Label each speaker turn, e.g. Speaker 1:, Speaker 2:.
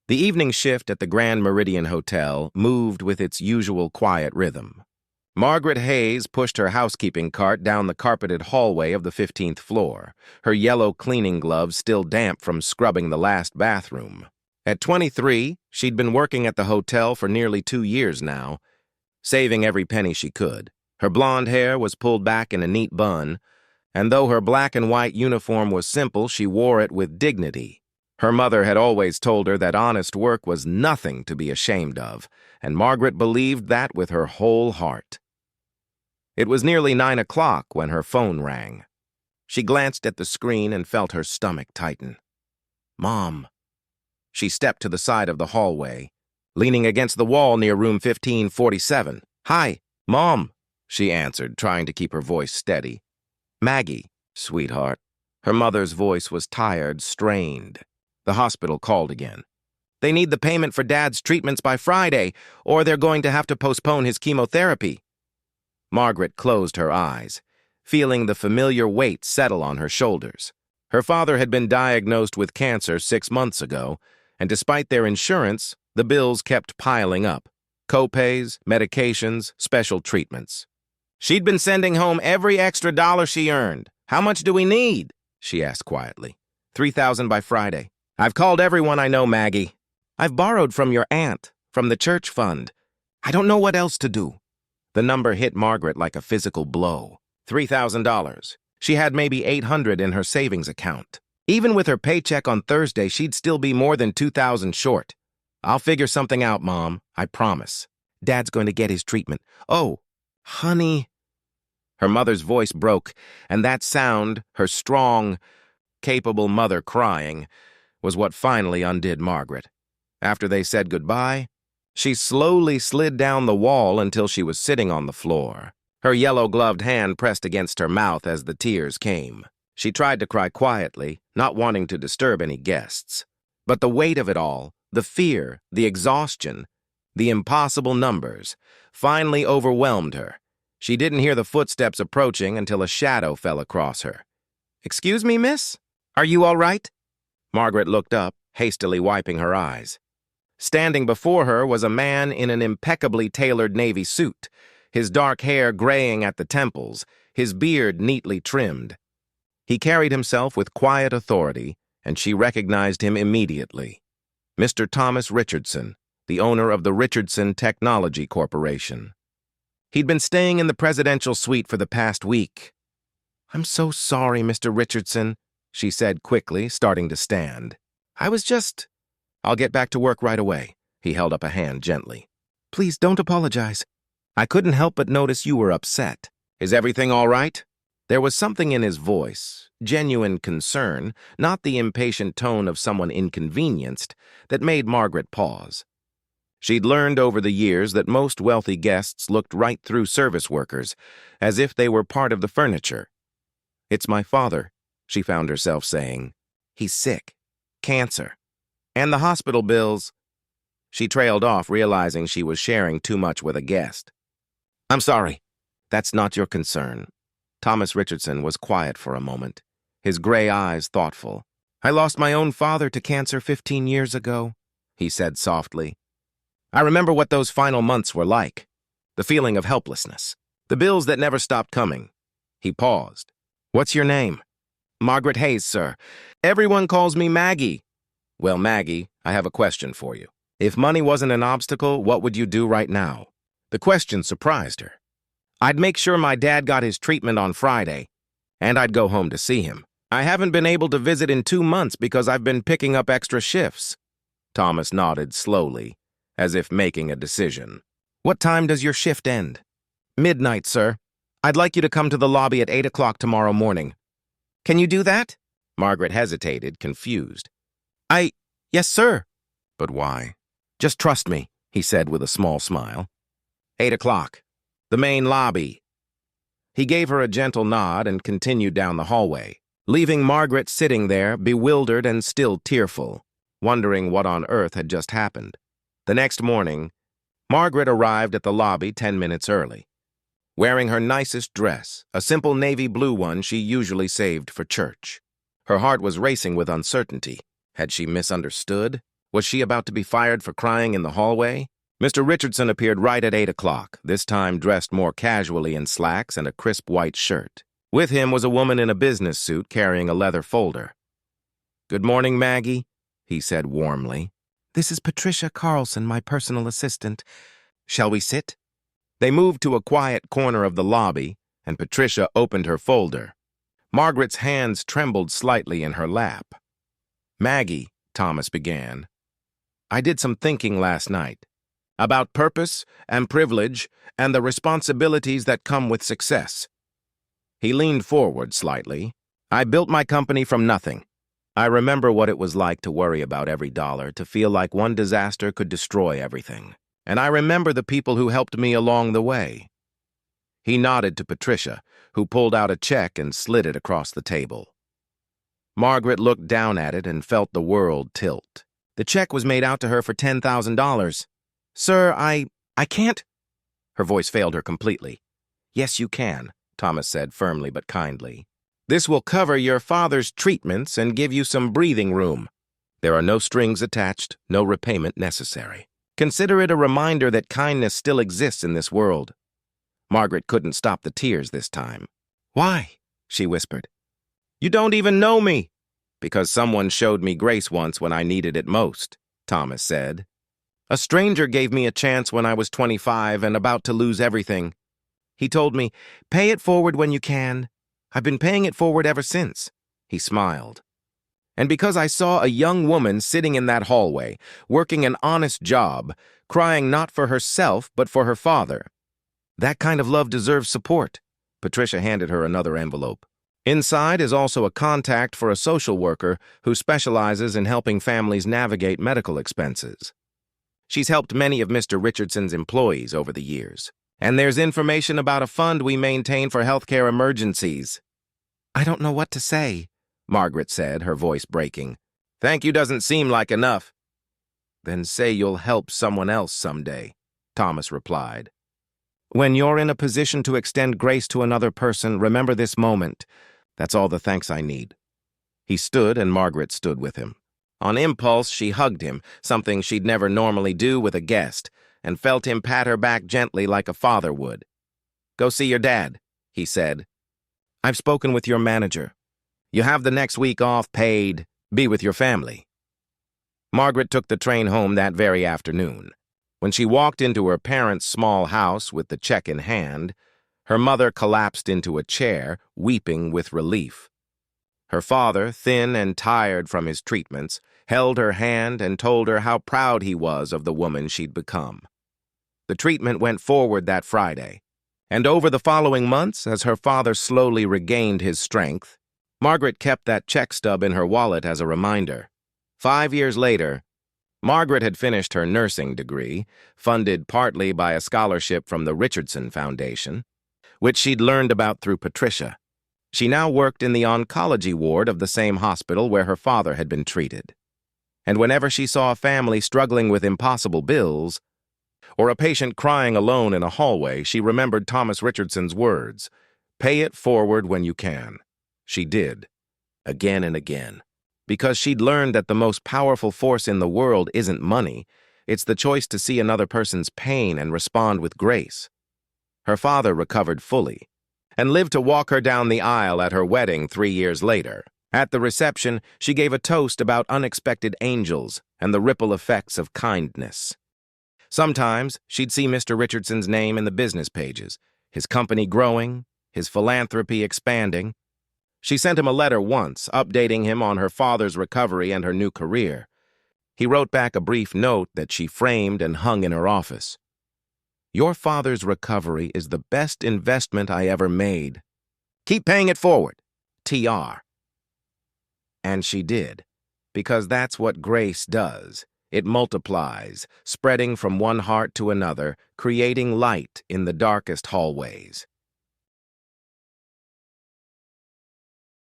Speaker 1: The evening shift at the Grand Meridian Hotel moved with its usual quiet rhythm. Margaret Hayes pushed her housekeeping cart down the carpeted hallway of the 15th floor, her yellow cleaning gloves still damp from scrubbing the last bathroom. At 23, she'd been working at the hotel for nearly 2 years now, saving every penny she could. Her blonde hair was pulled back in a neat bun, and though her black and white uniform was simple, she wore it with dignity. Her mother had always told her that honest work was nothing to be ashamed of, and Margaret believed that with her whole heart. It was nearly 9 o'clock when her phone rang. She glanced at the screen and felt her stomach tighten. Mom. She stepped to the side of the hallway, leaning against the wall near room 1547. Hi, Mom, she answered, trying to keep her voice steady. Maggie, sweetheart. Her mother's voice was tired, strained. The hospital called again. They need the payment for Dad's treatments by Friday, or they're going to have to postpone his chemotherapy. Margaret closed her eyes, feeling the familiar weight settle on her shoulders. Her father had been diagnosed with cancer 6 months ago, and despite their insurance, the bills kept piling up. Co-pays, medications, special treatments. She'd been sending home every extra dollar she earned. How much do we need? She asked quietly. $3,000 by Friday. I've called everyone I know, Maggie. I've borrowed from your aunt, from the church fund. I don't know what else to do. The number hit Margaret like a physical blow. $3,000. She had maybe $800 in her savings account. Even with her paycheck on Thursday, she'd still be more than $2,000 short. I'll figure something out, Mom. I promise. Dad's going to get his treatment. Oh, honey. Her mother's voice broke, and that sound, her strong, capable mother crying, was what finally undid Margaret. After they said goodbye, she slowly slid down the wall until she was sitting on the floor, her yellow-gloved hand pressed against her mouth as the tears came. She tried to cry quietly, not wanting to disturb any guests. But the weight of it all, the fear, the exhaustion, the impossible numbers, finally overwhelmed her. She didn't hear the footsteps approaching until a shadow fell across her. "Excuse me, miss? Are you all right?" Margaret looked up, hastily wiping her eyes. Standing before her was a man in an impeccably tailored navy suit, his dark hair graying at the temples, his beard neatly trimmed. He carried himself with quiet authority, and she recognized him immediately. Mr. Thomas Richardson, the owner of the Richardson Technology Corporation. He'd been staying in the presidential suite for the past week. "I'm so sorry, Mr. Richardson," she said quickly, starting to stand. I'll get back to work right away." He held up a hand gently. "Please don't apologize. I couldn't help but notice you were upset. Is everything all right?" There was something in his voice, genuine concern, not the impatient tone of someone inconvenienced, that made Margaret pause. She'd learned over the years that most wealthy guests looked right through service workers, as if they were part of the furniture. "It's my father," she found herself saying. "He's sick. Cancer. And the hospital bills." She trailed off, realizing she was sharing too much with a guest. "I'm sorry. That's not your concern." Thomas Richardson was quiet for a moment, his gray eyes thoughtful. "I lost my own father to cancer 15 years ago," he said softly. "I remember what those final months were like, the feeling of helplessness, the bills that never stopped coming." He paused. "What's your name?" "Margaret Hayes, sir. Everyone calls me Maggie." "Well, Maggie, I have a question for you. If money wasn't an obstacle, what would you do right now?" The question surprised her. "I'd make sure my dad got his treatment on Friday, and I'd go home to see him. I haven't been able to visit in 2 months because I've been picking up extra shifts." Thomas nodded slowly, as if making a decision. "What time does your shift end?" "Midnight, sir. I'd like you to come to the lobby at 8 o'clock tomorrow morning." "Can you do that?" Margaret hesitated, confused. Yes, sir." "But why?" "Just trust me," he said with a small smile. 8 o'clock. The main lobby." He gave her a gentle nod and continued down the hallway, leaving Margaret sitting there, bewildered and still tearful, wondering what on earth had just happened. The next morning, Margaret arrived at the lobby 10 minutes early, wearing her nicest dress, a simple navy blue one she usually saved for church. Her heart was racing with uncertainty. Had she misunderstood? Was she about to be fired for crying in the hallway? Mr. Richardson appeared right at 8 o'clock, this time dressed more casually in slacks and a crisp white shirt. With him was a woman in a business suit carrying a leather folder. "Good morning, Maggie," he said warmly. "This is Patricia Carlson, my personal assistant. Shall we sit?" They moved to a quiet corner of the lobby, and Patricia opened her folder. Margaret's hands trembled slightly in her lap. "Maggie," Thomas began, "I did some thinking last night about purpose and privilege and the responsibilities that come with success." He leaned forward slightly. "I built my company from nothing. I remember what it was like to worry about every dollar, to feel like one disaster could destroy everything. And I remember the people who helped me along the way." He nodded to Patricia, who pulled out a check and slid it across the table. Margaret looked down at it and felt the world tilt. The check was made out to her for $10,000. "Sir, I can't—" Her voice failed her completely. "Yes, you can," Thomas said firmly but kindly. "This will cover your father's treatments and give you some breathing room. There are no strings attached, no repayment necessary. Consider it a reminder that kindness still exists in this world." Margaret couldn't stop the tears this time. "Why?" she whispered. "You don't even know me." "Because someone showed me grace once when I needed it most," Thomas said. "A stranger gave me a chance when I was 25 and about to lose everything. He told me, 'Pay it forward when you can.' I've been paying it forward ever since." He smiled. "And because I saw a young woman sitting in that hallway, working an honest job, crying not for herself but for her father. That kind of love deserves support." Patricia handed her another envelope. "Inside is also a contact for a social worker who specializes in helping families navigate medical expenses. She's helped many of Mr. Richardson's employees over the years. And there's information about a fund we maintain for healthcare emergencies." "I don't know what to say," Margaret said, her voice breaking. "Thank you doesn't seem like enough." "Then say you'll help someone else someday," Thomas replied. "When you're in a position to extend grace to another person, remember this moment. That's all the thanks I need." He stood, and Margaret stood with him. On impulse, she hugged him, something she'd never normally do with a guest, and felt him pat her back gently like a father would. "Go see your dad," he said. "I've spoken with your manager. You have the next week off paid. Be with your family." Margaret took the train home that very afternoon. When she walked into her parents' small house with the check in hand, her mother collapsed into a chair, weeping with relief. Her father, thin and tired from his treatments, held her hand and told her how proud he was of the woman she'd become. The treatment went forward that Friday, and over the following months, as her father slowly regained his strength, Margaret kept that check stub in her wallet as a reminder. 5 years later, Margaret had finished her nursing degree, funded partly by a scholarship from the Richardson Foundation, which she'd learned about through Patricia. She now worked in the oncology ward of the same hospital where her father had been treated. And whenever she saw a family struggling with impossible bills, or a patient crying alone in a hallway, she remembered Thomas Richardson's words, "Pay it forward when you can." She did, again and again, because she'd learned that the most powerful force in the world isn't money, it's the choice to see another person's pain and respond with grace. Her father recovered fully, and lived to walk her down the aisle at her wedding 3 years later. At the reception, she gave a toast about unexpected angels and the ripple effects of kindness. Sometimes, she'd see Mr. Richardson's name in the business pages, his company growing, his philanthropy expanding. She sent him a letter once, updating him on her father's recovery and her new career. He wrote back a brief note that she framed and hung in her office. "Your father's recovery is the best investment I ever made. Keep paying it forward. TR." And she did, because that's what grace does. It multiplies, spreading from one heart to another, creating light in the darkest hallways.